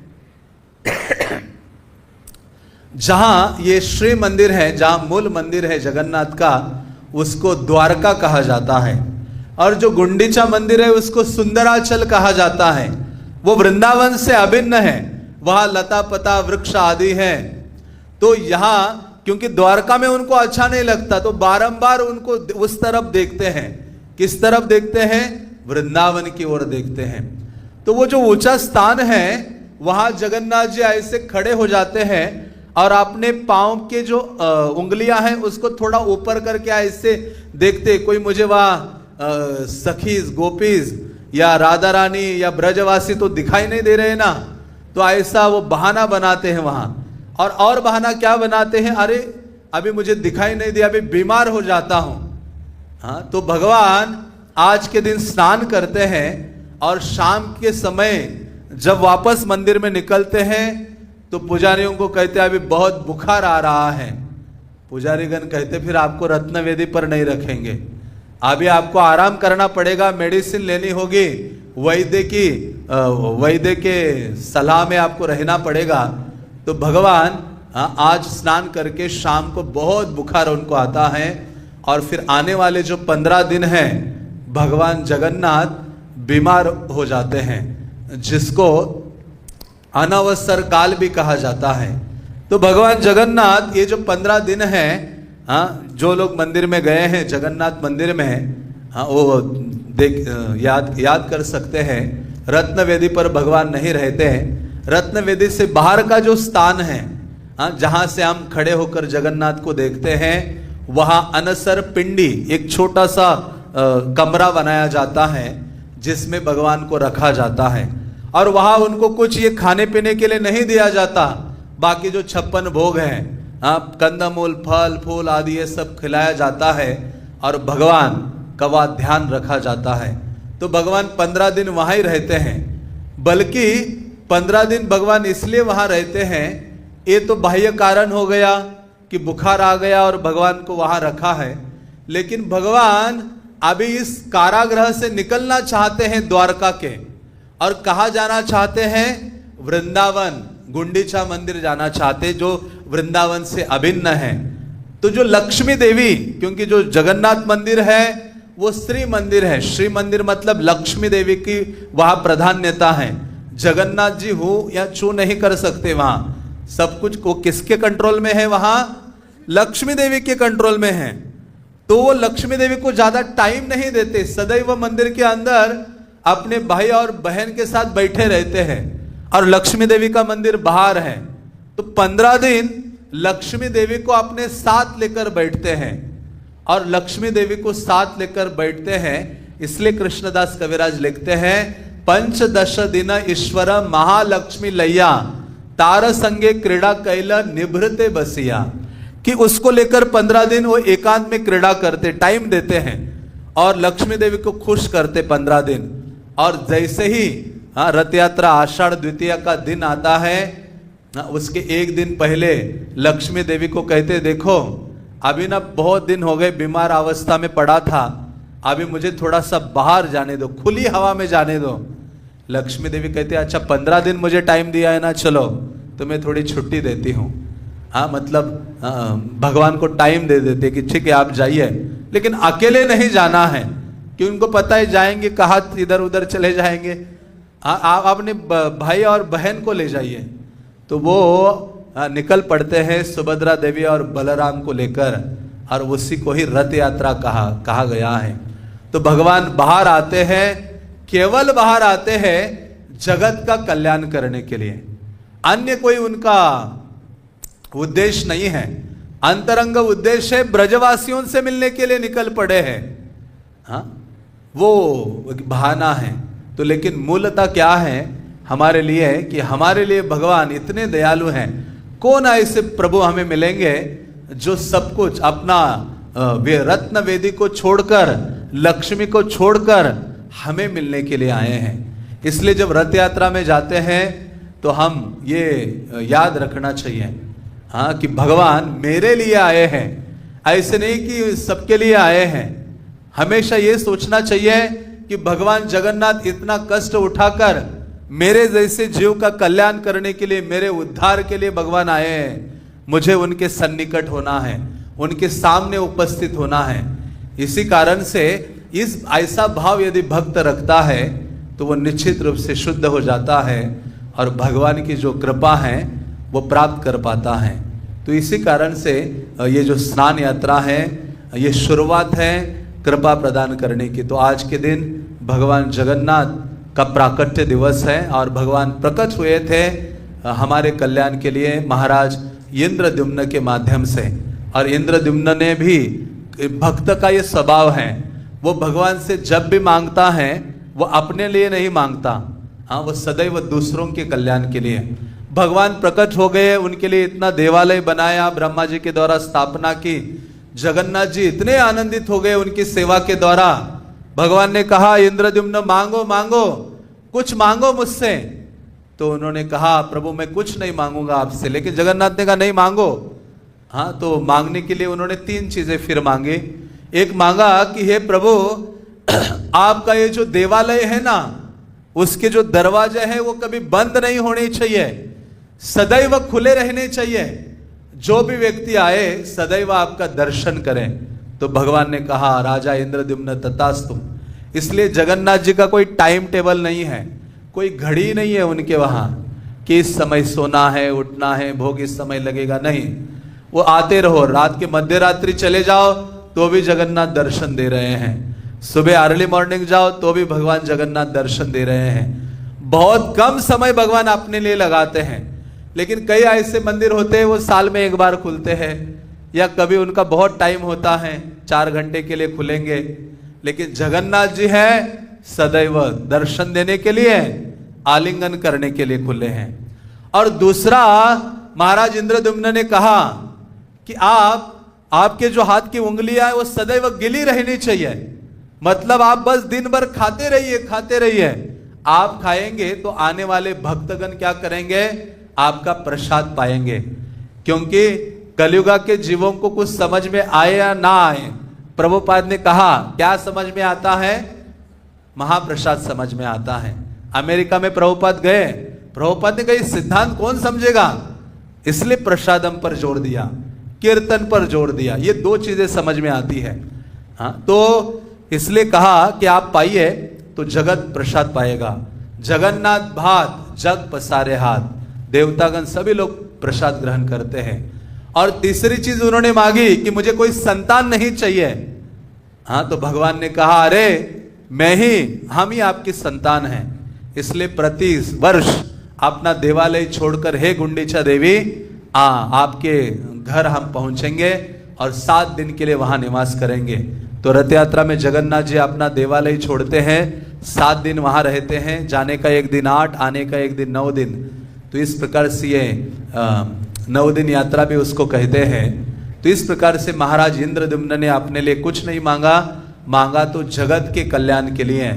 जहां ये श्री मंदिर है, जहां मूल मंदिर है जगन्नाथ का, उसको द्वारका कहा जाता है, और जो गुंडीचा मंदिर है उसको सुंदराचल कहा जाता है। वो वृंदावन से अभिन्न है, वहां लता पता वृक्ष आदि है। तो यहां क्योंकि द्वारका में उनको अच्छा नहीं लगता, तो बारंबार उनको उस तरफ देखते हैं। किस तरफ देखते हैं? वृंदावन की ओर देखते हैं। तो वो जो ऊंचा स्थान है, वहां जगन्नाथ जी ऐसे खड़े हो जाते हैं और अपने पांव के जो उंगलियां हैं उसको थोड़ा ऊपर करके ऐसे देखते, कोई मुझे वहां सखीज गोपीज या राधा रानी या ब्रजवासी तो दिखाई नहीं दे रहे ना, तो ऐसा वो बहाना बनाते हैं वहां। और बहाना क्या बनाते हैं? अरे अभी मुझे दिखाई नहीं दिया, अभी बीमार हो जाता हूं। हाँ, तो भगवान आज के दिन स्नान करते हैं और शाम के समय जब वापस मंदिर में निकलते हैं तो पुजारियों को कहते हैं अभी बहुत बुखार आ रहा है। पुजारीगण कहते फिर आपको रत्नवेदी पर नहीं रखेंगे, अभी आपको आराम करना पड़ेगा, मेडिसिन लेनी होगी, वैद्य के सलाह में आपको रहना पड़ेगा। तो भगवान आज स्नान करके शाम को बहुत बुखार उनको आता है, और फिर आने वाले जो 15 दिन हैं भगवान जगन्नाथ बीमार हो जाते हैं, जिसको अनवसर काल भी कहा जाता है। तो भगवान जगन्नाथ ये जो 15 दिन हैं, जो लोग मंदिर में गए हैं जगन्नाथ मंदिर में, वो याद कर सकते हैं। रत्नवेदी पर भगवान नहीं रहते हैं। रत्नवेदी से बाहर का जो स्थान है, जहां से हम खड़े होकर जगन्नाथ को देखते हैं, वहां अनसर पिंडी, एक छोटा सा कमरा बनाया जाता है जिसमें भगवान को रखा जाता है, और वहां उनको कुछ ये खाने पीने के लिए नहीं दिया जाता। बाकी जो 56 भोग हैं, कंदमूल फल फूल आदि ये सब खिलाया जाता है, और भगवान का वहां ध्यान रखा जाता है। तो भगवान 15 दिन वहां ही रहते हैं। बल्कि 15 दिन भगवान इसलिए वहां रहते हैं, ये तो बाह्य कारण हो गया कि बुखार आ गया और भगवान को वहां रखा है, लेकिन भगवान अभी इस कारागृह से निकलना चाहते हैं द्वारका के, और कहा जाना चाहते हैं? वृंदावन, गुंडीचा मंदिर जाना चाहते, जो वृंदावन से अभिन्न है। तो जो लक्ष्मी देवी, क्योंकि जो जगन्नाथ मंदिर है वो श्री मंदिर है, श्री मंदिर मतलब लक्ष्मी देवी की वहां प्राधान्यता है। जगन्नाथ जी हो या छू नहीं कर सकते, वहां सब कुछ को किसके कंट्रोल में है? वहां लक्ष्मी देवी के कंट्रोल में है। तो वो लक्ष्मी देवी को ज्यादा टाइम नहीं देते, सदैव मंदिर के अंदर अपने भाई और बहन के साथ बैठे रहते हैं, और लक्ष्मी देवी का मंदिर बाहर है। तो 15 दिन लक्ष्मी देवी को अपने साथ लेकर बैठते हैं, और लक्ष्मी देवी को साथ लेकर बैठते हैं। इसलिए कृष्णदास कविराज लिखते हैं, पंचदश दिन ईश्वर महालक्ष्मी लैया, तार संगे क्रीड़ा कैला निभृते बसिया, कि उसको लेकर 15 दिन वो एकांत में क्रीड़ा करते, टाइम देते हैं, और लक्ष्मी देवी को खुश करते 15 दिन। और जैसे ही रथ यात्रा आषाढ़ द्वितीया का दिन आता है, उसके एक दिन पहले लक्ष्मी देवी को कहते, देखो अभी ना बहुत दिन हो गए बीमार अवस्था में पड़ा था, अभी मुझे थोड़ा सा बाहर जाने दो, खुली हवा में जाने दो। लक्ष्मी देवी कहते, अच्छा 15 दिन मुझे टाइम दिया है ना, चलो तो मैं थोड़ी छुट्टी देती हूँ। मतलब भगवान को टाइम दे देते कि ठीक है आप जाइए, लेकिन अकेले नहीं जाना है, कि उनको पता है जाएंगे कहाँ, इधर उधर चले जाएंगे, आप अपने भाई और बहन को ले जाइए। तो वो निकल पड़ते हैं सुभद्रा देवी और बलराम को लेकर, और उसी को ही रथ यात्रा कहा गया है। तो भगवान बाहर आते हैं, केवल बाहर आते हैं जगत का कल्याण करने के लिए, अन्य कोई उनका उद्देश्य नहीं है। अंतरंग उद्देश्य है ब्रजवासियों से मिलने के लिए निकल पड़े हैं, वो बहाना है। तो लेकिन मूलतः क्या है हमारे लिए, कि हमारे लिए भगवान इतने दयालु हैं। कौन ऐसे प्रभु हमें मिलेंगे जो सब कुछ अपना रत्न वेदी को छोड़कर, लक्ष्मी को छोड़कर हमें मिलने के लिए आए हैं। इसलिए जब रथ यात्रा में जाते हैं तो हम ये याद रखना चाहिए, कि भगवान मेरे लिए आए हैं, ऐसे नहीं कि सबके लिए आए हैं। हमेशा ये सोचना चाहिए कि भगवान जगन्नाथ इतना कष्ट उठाकर मेरे जैसे जीव का कल्याण करने के लिए, मेरे उद्धार के लिए भगवान आए हैं। मुझे उनके सन्निकट होना है, उनके सामने उपस्थित होना है। इसी कारण से इस ऐसा भाव यदि भक्त रखता है तो वो निश्चित रूप से शुद्ध हो जाता है और भगवान की जो कृपा है वो प्राप्त कर पाता है। तो इसी कारण से ये जो स्नान यात्रा है ये शुरुआत है कृपा प्रदान करने की। तो आज के दिन भगवान जगन्नाथ का प्राकट्य दिवस है और भगवान प्रकट हुए थे हमारे कल्याण के लिए महाराज इंद्रद्युम्न के माध्यम से। और इंद्रद्युम्न ने भी, भक्त का ये स्वभाव है, वो भगवान से जब भी मांगता है वो अपने लिए नहीं मांगता, हाँ, वो सदैव दूसरों के कल्याण के लिए। भगवान प्रकट हो गए, उनके लिए इतना देवालय बनाया, ब्रह्मा जी के द्वारा स्थापना की। जगन्नाथ जी इतने आनंदित हो गए उनकी सेवा के द्वारा। भगवान ने कहा इंद्रद्युम्न मांगो मांगो, कुछ मांगो मुझसे। तो उन्होंने कहा प्रभु मैं कुछ नहीं मांगूंगा आपसे। लेकिन जगन्नाथ ने कहा नहीं मांगो। हाँ, तो मांगने के लिए उन्होंने 3 चीजें फिर मांगे। एक मांगा कि हे प्रभु आपका ये जो देवालय है ना, उसके जो दरवाजे हैं वो कभी बंद नहीं होने चाहिए, सदैव खुले रहने चाहिए, जो भी व्यक्ति आए सदैव आपका दर्शन करें। तो भगवान ने कहा राजा इंद्रद्युम्न तथास्तु। इसलिए जगन्नाथ जी का कोई टाइम टेबल नहीं है, कोई घड़ी नहीं है उनके वहां कि इस समय सोना है, उठना है, भोग इस समय लगेगा, नहीं। वो आते रहो, रात के मध्य रात्रि चले जाओ तो भी जगन्नाथ दर्शन दे रहे हैं, सुबह अर्ली मॉर्निंग जाओ तो भी भगवान जगन्नाथ दर्शन दे रहे हैं। बहुत कम समय भगवान अपने लिए लगाते हैं। लेकिन कई ऐसे मंदिर होते हैं वो साल में एक बार खुलते हैं, या कभी उनका बहुत टाइम होता है 4 घंटे के लिए खुलेंगे। लेकिन जगन्नाथ जी है सदैव दर्शन देने के लिए, आलिंगन करने के लिए खुले हैं। और दूसरा, महाराज इंद्रद्युम्न ने कहा कि आपके जो हाथ की उंगलियां है वो सदैव गिली रहनी चाहिए। मतलब आप बस दिन भर खाते रहिए, खाते रहिए। आप खाएंगे तो आने वाले भक्तगण क्या करेंगे, आपका प्रसाद पाएंगे। क्योंकि कलियुगा के जीवों को कुछ समझ में आए या ना आए, प्रभुपाद ने कहा क्या समझ में आता है, महाप्रसाद समझ में आता है। अमेरिका में प्रभुपाद गए, प्रभुपाद ने कहा सिद्धांत कौन समझेगा, इसलिए प्रसादम पर जोर दिया, कीर्तन पर जोर दिया। ये 2 चीजें समझ में आती है। हाँ, तो इसलिए कहा कि आप पाइए तो जगत प्रसाद पाएगा। जगन्नाथ भात जग पसारे हाथ, देवतागण सभी लोग प्रसाद ग्रहण करते हैं। और तीसरी चीज उन्होंने मांगी कि मुझे कोई संतान नहीं चाहिए। हाँ, तो भगवान ने कहा अरे हम ही आपकी संतान हैं, इसलिए प्रति वर्ष अपना देवालय छोड़कर हे गुंडीचा देवी आपके घर हम पहुंचेंगे और 7 दिन के लिए वहां निवास करेंगे। तो रथ यात्रा में जगन्नाथ जी अपना देवालय छोड़ते हैं, 7 दिन वहां रहते हैं, जाने का 1 दिन 8, आने का 1 दिन 9 दिन। तो इस प्रकार से ये 9 दिन यात्रा भी उसको कहते हैं। तो इस प्रकार से महाराज इंद्रद्युम्न ने अपने लिए कुछ नहीं मांगा तो जगत के कल्याण के लिए।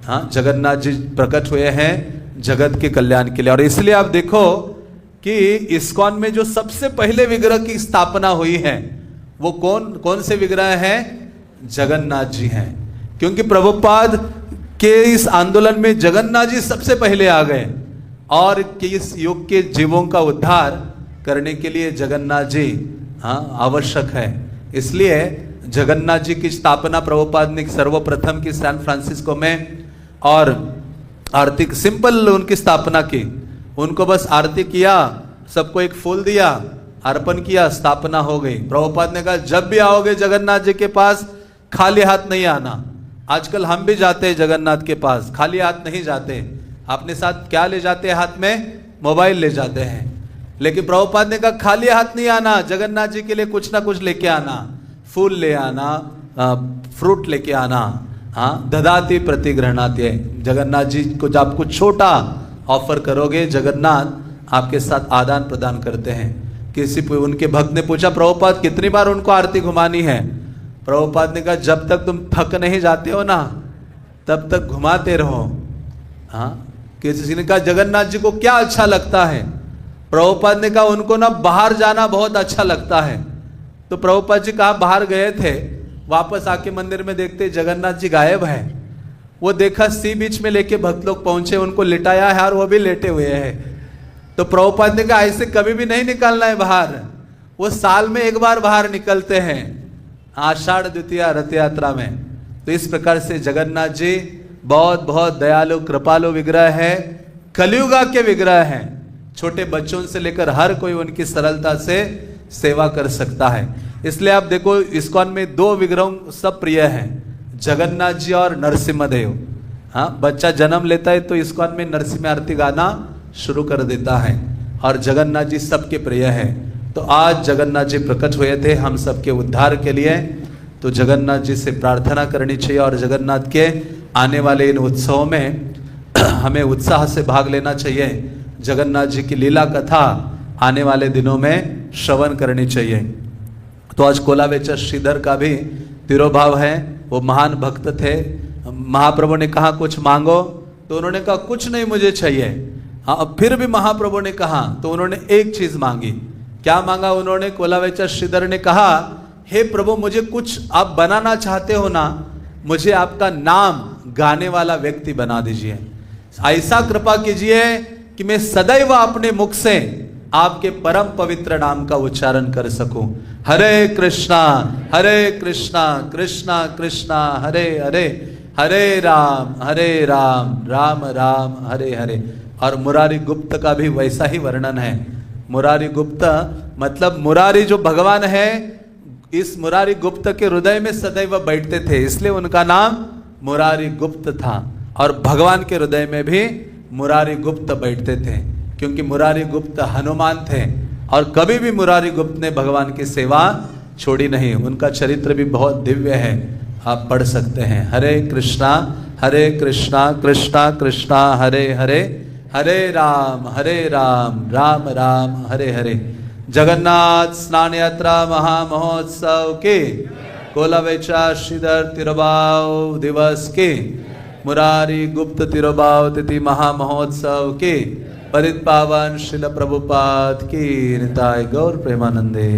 हाँ, जगन्नाथ जी प्रकट हुए हैं जगत के कल्याण के लिए। और इसलिए आप देखो कि इस्कॉन में जो सबसे पहले विग्रह की स्थापना हुई है वो कौन से विग्रह हैं, जगन्नाथ जी हैं। क्योंकि प्रभुपाद के इस आंदोलन में जगन्नाथ जी सबसे पहले आ गए और कि इस युग के जीवों का उद्धार करने के लिए जगन्नाथ जी आवश्यक है। इसलिए जगन्नाथ जी की स्थापना प्रभुपाद ने सर्वप्रथम की सैन फ्रांसिस्को में, और आरती सिंपल उनकी स्थापना की। उनको बस आरती किया, सबको एक फूल दिया, अर्पण किया, स्थापना हो गई। प्रभुपाद ने कहा जब भी आओगे जगन्नाथ जी के पास खाली हाथ नहीं आना। आजकल हम भी जाते हैं जगन्नाथ के पास, खाली हाथ नहीं जाते। अपने साथ क्या ले जाते हैं, हाथ में मोबाइल ले जाते हैं। लेकिन प्रभुपाद ने कहा खाली हाथ नहीं आना, जगन्नाथ जी के लिए कुछ ना कुछ लेके आना, फूल ले आना, फ्रूट लेके आना। हाँ, ददाति प्रतिगृह्णाति, जगन्नाथ जी को जब आप कुछ छोटा ऑफर करोगे जगन्नाथ आपके साथ आदान प्रदान करते हैं। उनके भक्त ने पूछा प्रभुपाद कितनी बार उनको आरती घुमानी है। प्रभुपाद ने कहा जब तक तुम थक नहीं जाते हो ना तब तक घुमाते रहो। हाँ, किसी ने कहा जगन्नाथ जी को क्या अच्छा लगता है। प्रभुपाद ने कहा उनको ना बाहर जाना बहुत अच्छा लगता है। तो प्रभुपाद जी कहा बाहर गए थे, वापस आके मंदिर में देखते जगन्नाथ जी गायब है। वो देखा सी बीच में लेके भक्त लोग पहुंचे, उनको लिटाया है और वो भी लेटे हुए हैं। तो प्रभुपाद ने कहा ऐसे कभी भी नहीं निकालना है बाहर, वो साल में एक बार बाहर निकलते हैं, आषाढ़ द्वितीया रथ यात्रा में। तो इस प्रकार से जगन्नाथ जी बहुत बहुत दयालु कृपालु विग्रह है, कलियुगा के विग्रह हैं। छोटे बच्चों से लेकर हर कोई उनकी सरलता से सेवा कर सकता है। इसलिए आप देखो इस्कॉन में दो विग्रह सब प्रिय हैं, जगन्नाथ जी और नरसिम्हदेव। हाँ, बच्चा जन्म लेता है तो इस्कॉन में नरसिम्हा आरती गाना शुरू कर देता है, और जगन्नाथ जी सबके प्रिय है। तो आज जगन्नाथ जी प्रकट हुए थे हम सबके उद्धार के लिए, तो जगन्नाथ जी से प्रार्थना करनी चाहिए, और जगन्नाथ के आने वाले इन उत्सवों में हमें उत्साह से भाग लेना चाहिए। जगन्नाथ जी की लीला कथा आने वाले दिनों में श्रवण करनी चाहिए। तो आज कोलावेचर श्रीधर का भी तिरोभाव है, वो महान भक्त थे। महाप्रभु ने कहा कुछ मांगो, तो उन्होंने कहा कुछ नहीं मुझे चाहिए। हाँ, फिर भी महाप्रभु ने कहा तो उन्होंने एक चीज मांगी। क्या मांगा उन्होंने? कोलावेचर श्रीधर ने कहा, हे प्रभु मुझे कुछ आप बनाना चाहते हो ना, मुझे आपका नाम गाने वाला व्यक्ति बना दीजिए। ऐसा कृपा कीजिए कि मैं सदैव अपने मुख से आपके परम पवित्र नाम का उच्चारण कर सकूं। हरे कृष्णा कृष्णा कृष्णा हरे हरे, हरे राम राम राम हरे हरे। और मुरारी गुप्त का भी वैसा ही वर्णन है। मुरारी गुप्त मतलब मुरारी जो भगवान है, इस मुरारी गुप्त के हृदय में सदैव बैठते थे, इसलिए उनका नाम मुरारी गुप्त था। और भगवान के हृदय में भी मुरारी गुप्त बैठते थे, क्योंकि मुरारी गुप्त हनुमान थे, और कभी भी मुरारी गुप्त ने भगवान की सेवा छोड़ी नहीं। उनका चरित्र भी बहुत दिव्य है, आप पढ़ सकते हैं। हरे कृष्णा कृष्णा कृष्णा हरे हरे, हरे राम राम राम हरे हरे। जगन्नाथ स्नान यात्रा महामहोत्सव के, कोलावेचा श्रीधर तिरुभाव दिवस के, मुरारी गुप्त तिरुभाव तिथि महामहोत्सव के परित पावन श्रील प्रभुपाद की निताय गौर प्रेमानंदे।